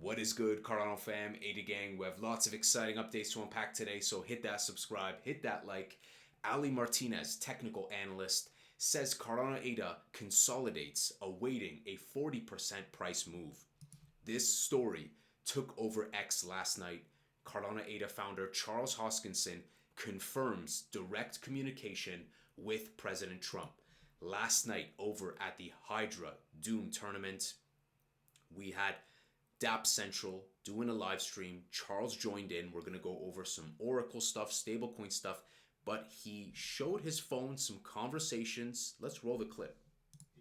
What is good, Cardano fam, ADA gang? We have lots of exciting updates to unpack today, so hit that subscribe, hit that like. Ali Martinez, technical analyst, says Cardano ADA consolidates, awaiting a 40% price move. This story took over X last night. Cardano ADA founder Charles Hoskinson confirms direct communication with President Trump. Last night over at the Hydra Doom tournament, we had DApp Central doing a live stream. Charles joined in. We're going to go over some Oracle stuff, stablecoin stuff, but he showed his phone some conversations. Let's roll the clip.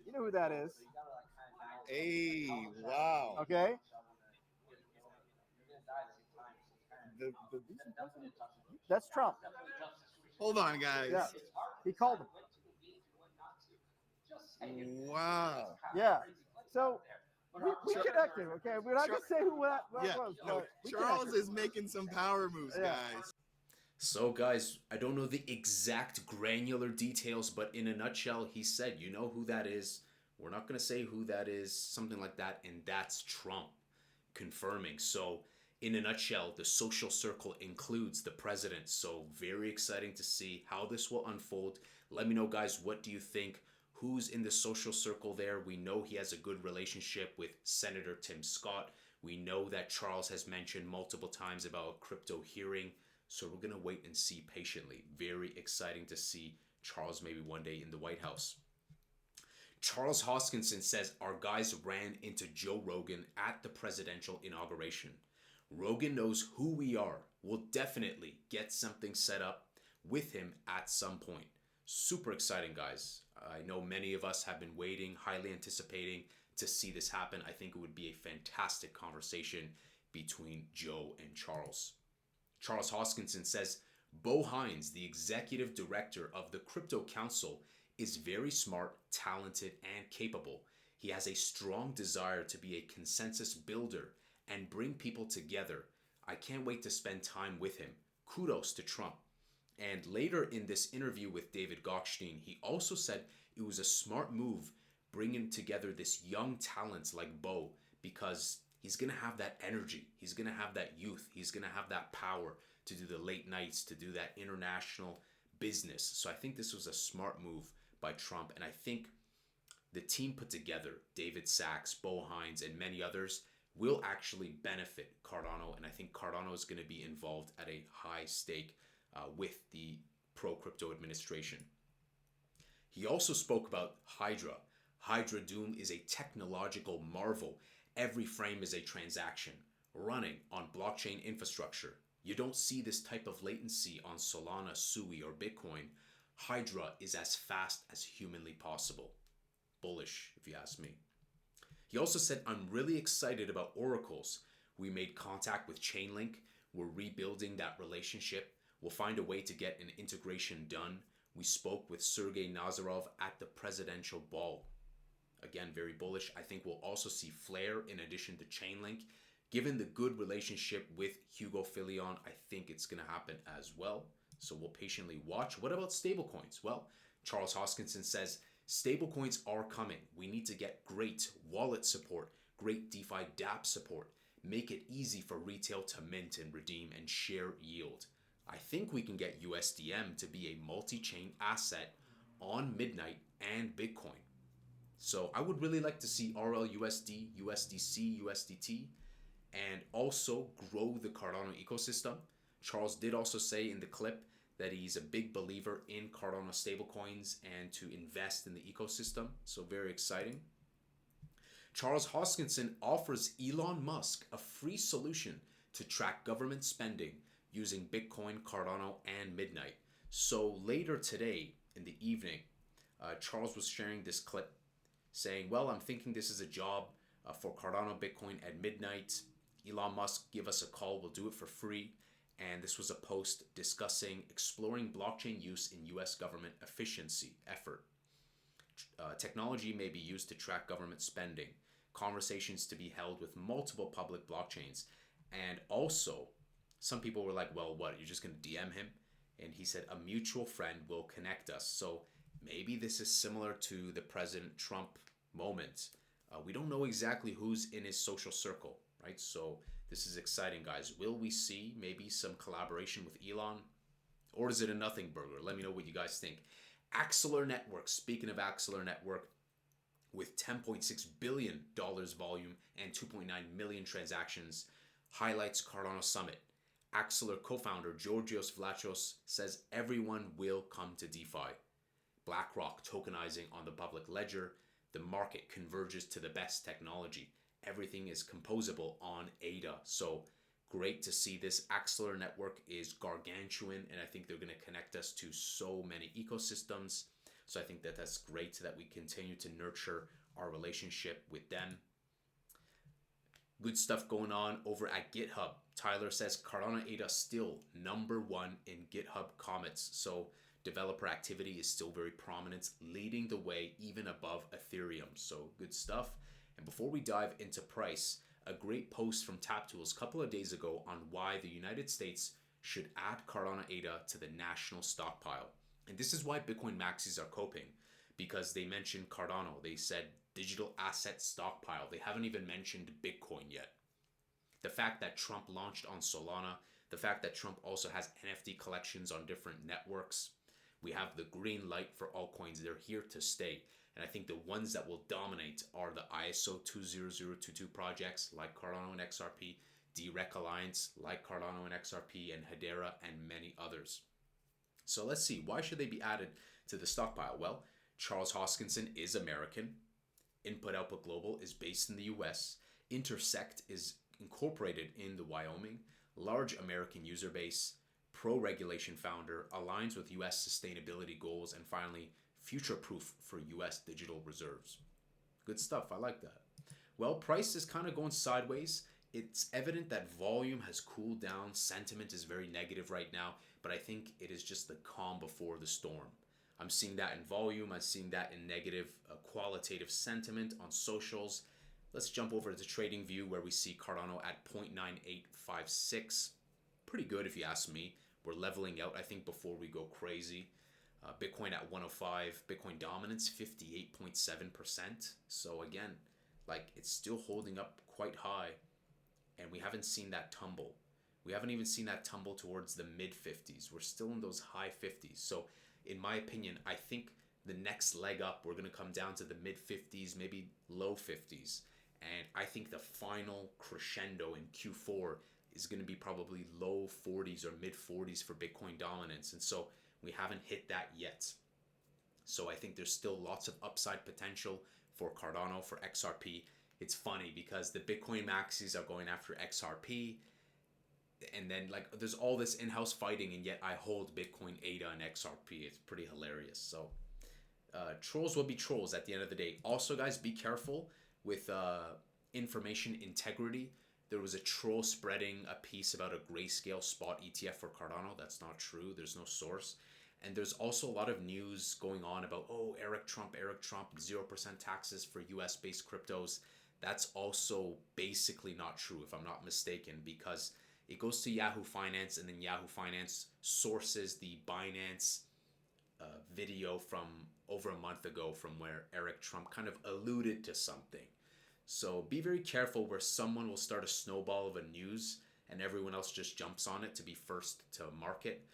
You know who that is? Hey, wow. Okay. That's Trump. Hold on, guys. Yeah. He called him. Wow. Yeah. So we connected, okay? We're not going to say who that was. No, Charles is making some power moves, guys. So, guys, I don't know the exact granular details, but in a nutshell, he said, you know who that is. We're not going to say who that is, something like that, and that's Trump confirming. So, in a nutshell, the social circle includes the president. So, very exciting to see how this will unfold. Let me know, guys, what do you think? Who's in the social circle there? We know he has a good relationship with Senator Tim Scott. We know that Charles has mentioned multiple times about a crypto hearing. So we're going to wait and see patiently. Very exciting to see Charles maybe one day in the White House. Charles Hoskinson says our guys ran into Joe Rogan at the presidential inauguration. Rogan knows who we are. We'll definitely get something set up with him at some point. Super exciting, guys. I know many of us have been waiting, highly anticipating to see this happen. I think it would be a fantastic conversation between Joe and Charles. Charles Hoskinson says Bo Hines, the executive director of the Crypto Council, is very smart, talented, and capable. He has a strong desire to be a consensus builder and bring people together. I can't wait to spend time with him. Kudos to Trump. And later in this interview with David Gokhshtein, he also said it was a smart move bringing together this young talent like Bo, because he's going to have that energy. He's going to have that youth. He's going to have that power to do the late nights, to do that international business. So I think this was a smart move by Trump. And I think the team put together, David Sachs, Bo Hines, and many others, will actually benefit Cardano. And I think Cardano is going to be involved at a high stake with the pro-crypto administration. He also spoke about Hydra. Hydra Doom is a technological marvel. Every frame is a transaction running on blockchain infrastructure. You don't see this type of latency on Solana, Sui, or Bitcoin. Hydra is as fast as humanly possible. Bullish, if you ask me. He also said, I'm really excited about oracles. We made contact with Chainlink. We're rebuilding that relationship. We'll find a way to get an integration done. We spoke with Sergey Nazarov at the presidential ball. Again, very bullish. I think we'll also see Flare in addition to Chainlink. Given the good relationship with Hugo Filion, I think it's going to happen as well. So we'll patiently watch. What about stablecoins? Well, Charles Hoskinson says stablecoins are coming. We need to get great wallet support, great DeFi DApp support, make it easy for retail to mint and redeem and share yield. I think we can get USDM to be a multi-chain asset on Midnight and Bitcoin. So I would really like to see RLUSD, USDC, USDT, and also grow the Cardano ecosystem. Charles did also say in the clip that he's a big believer in Cardano stablecoins and to invest in the ecosystem. So very exciting. Charles Hoskinson offers Elon Musk a free solution to track government spending using Bitcoin, Cardano, and Midnight. So later today in the evening, Charles was sharing this clip saying, well, I'm thinking this is a job for Cardano Bitcoin at midnight. Elon Musk, give us a call. We'll do it for free. And this was a post discussing exploring blockchain use in U.S. government efficiency effort. Technology may be used to track government spending. Conversations to be held with multiple public blockchains. And also, some people were like, well, what? You're just going to DM him? And he said, a mutual friend will connect us. So maybe this is similar to the President Trump moment. We don't know exactly who's in his social circle. right? So this is exciting, guys. Will we see maybe some collaboration with Elon? Or is it a nothing burger? Let me know what you guys think. Axelar Network, speaking of Axelar Network, with $10.6 billion volume and 2.9 million transactions, highlights Cardano Summit. Axelar Co-Founder Georgios Vlachos says everyone will come to DeFi. BlackRock tokenizing on the public ledger. The market converges to the best technology. Everything is composable on ADA. So great to see this. Axelar Network is gargantuan, and I think they're going to connect us to so many ecosystems. So I think that that's great that we continue to nurture our relationship with them. Good stuff going on over at GitHub. Tyler says Cardano ADA still #1 in GitHub commits. So developer activity is still very prominent, leading the way even above Ethereum. So good stuff. And before we dive into price, a great post from TapTools a couple of days ago on why the United States should add Cardano ADA to the national stockpile. And this is why Bitcoin maxis are coping, because they mentioned Cardano. They said Digital Asset Stockpile. They haven't even mentioned Bitcoin yet. The fact that Trump launched on Solana, the fact that Trump also has NFT collections on different networks. We have the green light for altcoins. They're here to stay. And I think the ones that will dominate are the ISO 20022 projects like Cardano and XRP, DREC Alliance like Cardano and XRP, and Hedera, and many others. So let's see, why should they be added to the stockpile? Well, Charles Hoskinson is American. Input Output Global is based in the US. Intersect is incorporated in the Wyoming. Large American user base. Pro-regulation founder, aligns with US sustainability goals, and finally, future-proof for US digital reserves. Good stuff, I like that. Well, price is kind of going sideways. It's evident that volume has cooled down. Sentiment is very negative right now, but I think it is just the calm before the storm. I'm seeing that in volume. I'm seeing that in negative qualitative sentiment on socials. Let's jump over to TradingView, where we see Cardano at 0.9856. Pretty good if you ask me. We're leveling out, I think, before we go crazy. Bitcoin at 105. Bitcoin dominance 58.7%. So again, like, it's still holding up quite high, and we haven't seen that tumble. We haven't even seen that tumble towards the mid 50s. We're still in those high 50s. So in my opinion, I think the next leg up, we're going to come down to the mid 50s, maybe low 50s. And I think the final crescendo in Q4 is going to be probably low 40s or mid 40s for Bitcoin dominance. And so we haven't hit that yet. So I think there's still lots of upside potential for Cardano, for XRP. It's funny because the Bitcoin maxis are going after XRP, and then like there's all this in-house fighting, and yet I hold Bitcoin ADA and XRP. It's pretty hilarious. So trolls will be trolls at the end of the day. Also, guys, be careful with information integrity. There was a troll spreading a piece about a grayscale spot ETF for Cardano. That's not true. There's no source. And there's also a lot of news going on about, oh, Eric Trump, 0% taxes for US-based cryptos. That's also basically not true, if I'm not mistaken, because it goes to Yahoo Finance, and then Yahoo Finance sources the Binance video from over a month ago, from where Eric Trump kind of alluded to something. So be very careful where someone will start a snowball of a news and everyone else just jumps on it to be first to market.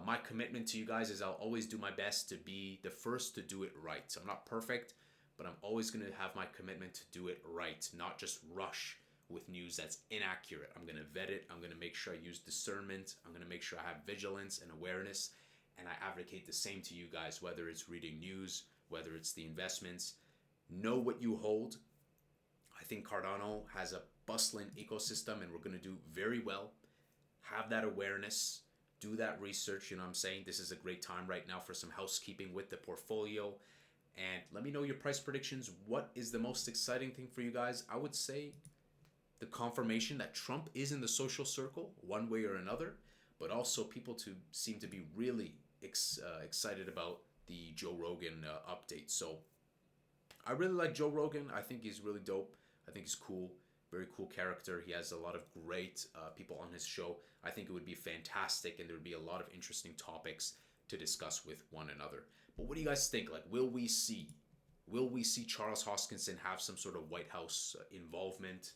My commitment to you guys is I'll always do my best to be the first to do it right. So I'm not perfect, but I'm always going to have my commitment to do it right, not just rush with news that's inaccurate. I'm going to vet it. I'm going to make sure I use discernment. I'm going to make sure I have vigilance and awareness. And I advocate the same to you guys, whether it's reading news, whether it's the investments. Know what you hold. I think Cardano has a bustling ecosystem, and we're going to do very well. Have that awareness. Do that research. You know what I'm saying? This is a great time right now for some housekeeping with the portfolio. And let me know your price predictions. What is the most exciting thing for you guys? I would say the confirmation that Trump is in the social circle one way or another, but also people seem to be really excited about the Joe Rogan update. So I really like Joe Rogan. I think he's really dope. I think he's cool. Very cool character. He has a lot of great people on his show. I think it would be fantastic, and there would be a lot of interesting topics to discuss with one another. But what do you guys think? Like, will we see Charles Hoskinson have some sort of White House involvement?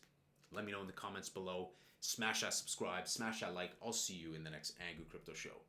Let me know in the comments below. Smash that subscribe, smash that like. I'll see you in the next Angry Crypto Show.